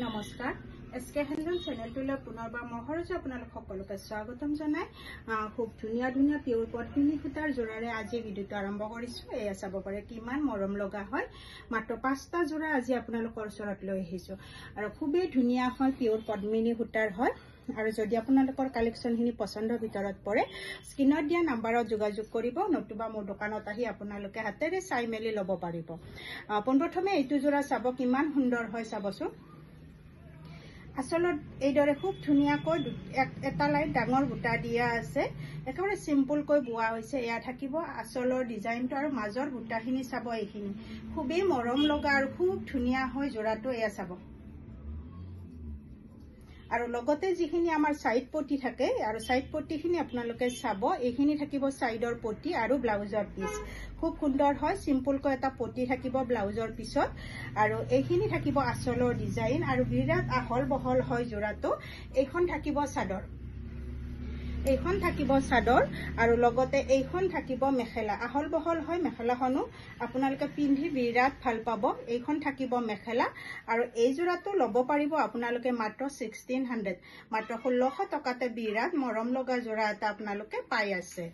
নমস্কাৰ SK handloom চেনেলটোলৈ পুনৰবাৰ মহৰজ আপোনালোক সকলোকে স্বাগতম জনাই খুব ধুনীয়া ধুনীয়া পিওৰ পদ্মিনী সূতাৰ জোৰাৰে আজি ভিডিওটো আৰম্ভ কৰিছো এয়া চাব পাৰে কিমান মৰম লগা হয় মাত্ৰ 5টা জোৰা আজি আপোনালোকৰ ওচৰত লৈ আহিছো আৰু খুবেই ধুনীয়া হয় পিওৰ পদ্মিনী সূতাৰ হয় আৰু যদি আপোনালোকৰ কালেকশনখিনি পছন্দৰ ভিতৰত পৰে স্ক্ৰিনত দিয়া নম্বৰত যোগাযোগ কৰিব নতুবা মোৰ দোকানত আহি আপোনালোকে হাতেৰে চাই মেলি ল'ব পাৰিব পোনপ্ৰথমে এইটো জোৰা চাব কিমান সুন্দৰ হয় চাবচোন আসলত এইদৰে খুব ধুনীয়াকৈ এটা লাইন ডাঙৰ বুটা দিয়া আছে একেবাৰে সিম্পল কৈ বোৱা হৈছে এয়া থাকিব আসলৰ ডিজাইনটো আৰু মাজৰ বুটাখিনি চাব এইখিনি খুবেই মৰম লগা আৰু খুব ধুনীয়া হয় জোৰাটো এয়া চাব আৰু লগতে যিখিনি আমাৰ সাইড পটি থাকে আৰু সাইড পটিখিনি আপোনালোকে চাব এইখিনি থাকিব সাইডৰ পটি আৰু ব্লাউজৰ পিস খুব সুন্দৰ হয় সিম্পল কৈ এটা পটি থাকিব ব্লাউজৰ পিছত আৰু এইখিনি থাকিব আসলৰ ডিজাইন আৰু বিৰাট আহল বহল হয় জোৰাটো এইখন থাকিব চাদৰ আৰু লগতে এইখন থাকিব মেখেলা আহল বহল হয় মেখেলাখনো আপোনালোকে পিন্ধি বিৰাট ভাল পাব এইখন থাকিব মেখেলা আৰু এই জোৰাটো ল'ব পাৰিব আপোনালোকে মাত্ৰ 1600 মাত্ৰ 1600 টকাতে বিৰাট মৰম লগা জোৰা এটা আপোনালোকে পাই আছে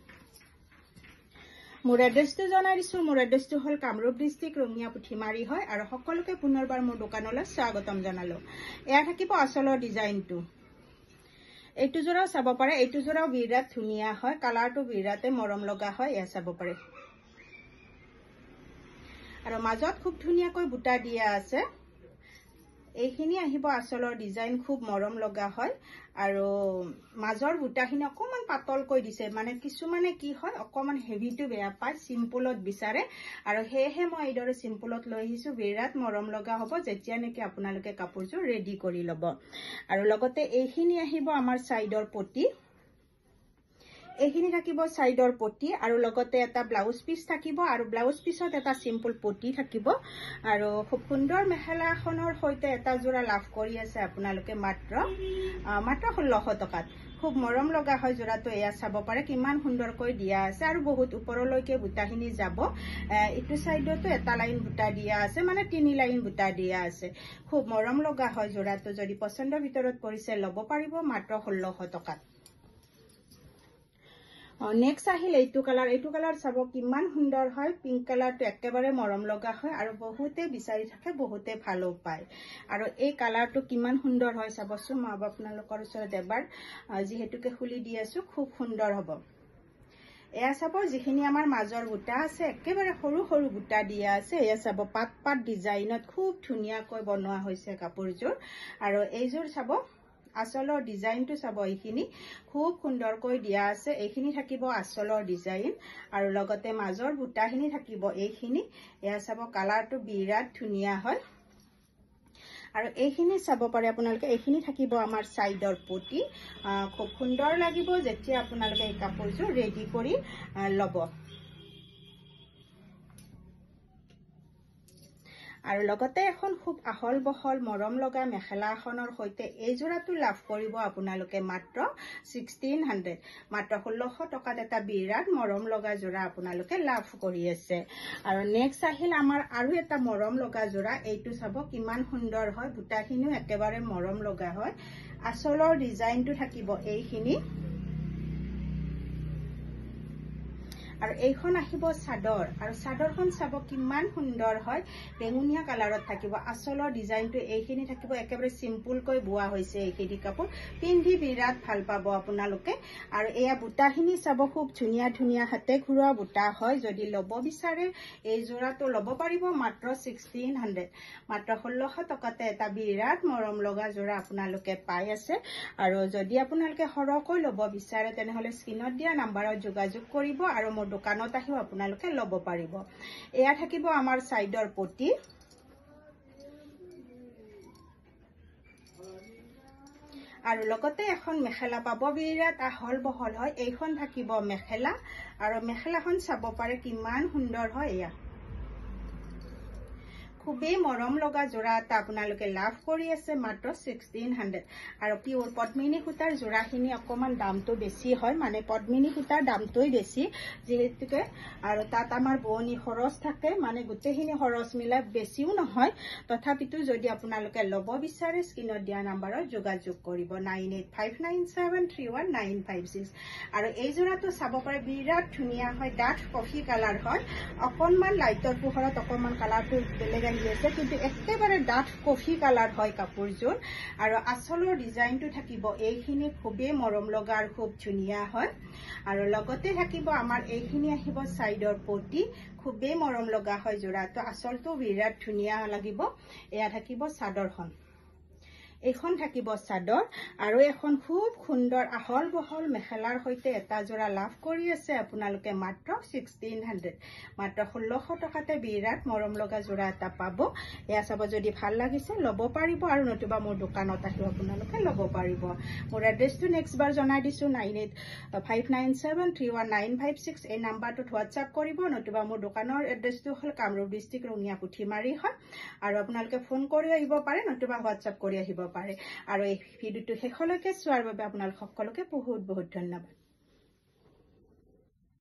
মোৰ এড্ৰেছটো জনাই দিছো মোৰ এড্ৰেছটো হল কামৰূপ ডিস্ট্ৰিক্ট ৰঙিয়া পুঠিমাৰী হয় আৰু সকলোকে পুনৰবাৰ মোৰ দোকানলৈ স্বাগতম জনালো এয়া থাকিব আসলৰ ডিজাইনটো এইটো জোৰাও চাব পাৰে এইটো জোৰাও বিৰাট ধুনীয়া হয় কালাৰটো বিৰাটে মৰম লগা হয় এয়া চাব পাৰে আৰু মাজত খুব ধুনীয়াকৈ বুটা দিয়া আছে এইখিনি আহিব আসলৰ ডিজাইন খুব মৰম লগা হয় আৰু মাজৰ বুটাখিনি অকমান পাতলকৈ দিছে মানে কিছুমানে কি হয় অকমান হেভিটো বেয়া পায় সিম্পলত বিচাৰে আৰু হেহে মই এইদৰে সিম্পলত লৈ আহিছো বিৰাট মৰম লগা হ'ব যেতিয়া নেকি আপোনালোকে কাপোৰযোৰ ৰেডি কৰি ল'ব আৰু লগতে এইখিনি আহিব আমাৰ সাইডৰ পটি এইখিনি থাকিব সাইডৰ পটি আৰু লগতে এটা ব্লাউজ পিস থাকিব আৰু ব্লাউজ পিছত এটা সিম্পল পটি থাকিব আৰু খুব সুন্দৰ মেখেলাখনৰ সৈতে এটা জোৰা লাভ কৰি আছে আপোনালোকে মাত্ৰ 1600 টকাত খুব মৰম লগা হয় জোৰাটো এয়া চাব পাৰে কিমান সুন্দৰকৈ দিয়া আছে আৰু বহুত ওপৰলৈকে বুটাখিনি যাব ইটো সাইডতো এটা লাইন বুটা দিয়া আছে মানে 3 লাইন বুটা দিয়া আছে খুব মৰম লগা হয় জোৰাটো যদি পছন্দৰ ভিতৰত পৰিছে ল'ব পাৰিব মাত্ৰ 1600 টকাত নেক্সট আহিল এইটো কালাৰ চাব কিমান সুন্দৰ হয় পিংক কালাৰটো একেবাৰে মৰম লগা হয় আৰু বহুতে বিচাৰি থাকে বহুতে ভালো পায় আৰু এই কালাৰটো কিমান সুন্দৰ হয় চাবচোন মই আপোনালোকৰ ওচৰত এবাৰ যিহেতুকে খুলি দি আছো খুব সুন্দৰ হ'ব এয়া চাব যিখিনি আমাৰ মাজৰ বুটা আছে একেবাৰে সৰু সৰু বুটা দিয়া আছে এয়া চাব পাত ডিজাইনত খুব ধুনীয়াকৈ বনোৱা হৈছে কাপোৰযোৰ আৰু এইযোৰ চাব আসলৰ ডিজাইনটো চাব এইখিনি খুব সুন্দৰকৈ দিয়া আছে এইখিনি থাকিব আসলৰ ডিজাইন আৰু লগতে মাজৰ বুটাখিনি থাকিব এইখিনি এয়া চাব কালাৰটো বিৰাট ধুনীয়া হয় আৰু এইখিনি চাব পাৰে আপোনালোকে এইখিনি থাকিব আমাৰ সাইডৰ পটি খুব সুন্দৰ লাগিব যেতিয়া আপোনালোকে এই কাপোৰযোৰ ৰেডি কৰি ল'ব আৰু লগতে এখন খুব আহল বহল মৰম লগা মেখেলা এখনৰ সৈতে এই জোৰাটো লাভ কৰিব আপোনালোকে মাত্ৰ 1600 মাত্ৰ 1600 টকাত এটা বিৰাট মৰম লগা জোৰা আপোনালোকে লাভ কৰি আছে আৰু নেক্সট আহিল আমাৰ আৰু এটা মৰম লগা জোৰা এইটো চাব কিমান সুন্দৰ হয় বুটাখিনিও একেবাৰে মৰম লগা হয় আসলৰ ডিজাইনটো থাকিব এইখিনি আৰু এইখন আহিব চাদৰ আৰু চাদৰখন চাব কিমান সুন্দৰ হয় বেঙুনীয়া কালাৰত থাকিব আসলৰ ডিজাইনটো এইখিনি থাকিব একেবাৰে সিম্পল কৈ বোৱা হৈছে এইখিনি কাপোৰ পিন্ধি বিৰাট ভাল পাব আপোনালোকে আৰু এয়া বুটাখিনি চাব খুব ধুনীয়া ধুনীয়া হাতে ঘুৰোৱা বুটা হয় যদি ল'ব বিচাৰে এই জোৰাটো ল'ব পাৰিব মাত্ৰ 1600 মাত্ৰ 1600 টকাতে এটা বিৰাট মৰম লগা জোৰা আপোনালোকে পাই আছে আৰু যদি আপোনালোকে সৰহকৈ ল'ব বিচাৰে তেনেহলে স্ক্ৰিনত দিয়া নম্বৰত যোগাযোগ কৰিব আৰু দোকানত আহিও আপোনালোকে ল'ব পাৰিব এয়া থাকিব আমাৰ সাইডৰ পটি আৰু লগতে এখন মেখেলা পাব বিৰাট আহল বহল হয় এইখন থাকিব মেখেলা আৰু মেখেলাখন চাব পাৰে কিমান সুন্দৰ হয় এয়া খুবেই মৰম লগা যোৰা এটা আপোনালোকে লাভ কৰি আছে মাত্ৰ 1600 আৰু পিওৰ পদ্মিনী সূতাৰ যোৰাখিনি অকমান দামটো বেছি হয় মানে পদ্মিনী সূতাৰ দামটোই বেছি যেহেতুকে আৰু তাত আমাৰ বোৱনী খৰচ থাকে মানে গোটেইখিনি খৰচ মিলাই বেছিও নহয় তথাপিতো যদি আপোনালোকে ল'ব বিচাৰে স্ক্ৰিনত দিয়া নম্বৰত যোগাযোগ কৰিব 9859731956 আৰু এই যোৰাটো চাব পাৰে বিৰাট ধুনীয়া হয় ডাঠ কফি কালাৰ হয় অকনমান লাইটৰ পোহৰত অকনমান কালাৰটো বেলেগ আহি আছে কিন্তু একেবাৰে ডাঠ কফি কালাৰ হয় কাপোৰযোৰ আৰু আচলৰ ডিজাইনটো থাকিব এইখিনি খুবেই মৰম লগা আৰু খুব ধুনীয়া হয় আৰু লগতে থাকিব আমাৰ এইখিনি আহিব সাইডৰ পটি খুবেই মৰম লগা হয় যোৰাটো আচলটো বিৰাট ধুনীয়া লাগিব এয়া থাকিব চাদৰখন এইখন থাকিব চাদৰ আৰু এখন খুব সুন্দৰ আহল বহল মেখেলাৰ সৈতে এটা যোৰা লাভ কৰি আছে আপোনালোকে মাত্ৰ 1600 মাত্ৰ 1600 টকাতে বিৰাট মৰম লগা যোৰা এটা পাব এয়া চাব যদি ভাল লাগিছে ল'ব পাৰিব আৰু নতুবা মোৰ দোকানত আহি আপোনালোকে ল'ব পাৰিব মোৰ এড্ৰেছটো নেক্সট বাৰ জনাই দিছো 9859731956 এই নাম্বাৰটোত হোৱাটছআপ কৰিব নতুবা মোৰ দোকানৰ এড্ৰেছটো হ'ল কামৰূপ ডিষ্ট্ৰিক্ট ৰঙিয়া পুঠিমাৰী হয় আৰু আপোনালোকে ফোন কৰি আহিব পাৰে নতুবা হোৱাটছআপ কৰি আহিব পাৰে আৰু এই ভিডিওটো শেষলৈকে চোৱাৰ বাবে আপোনালোক সকলোকে বহুত বহুত ধন্যবাদ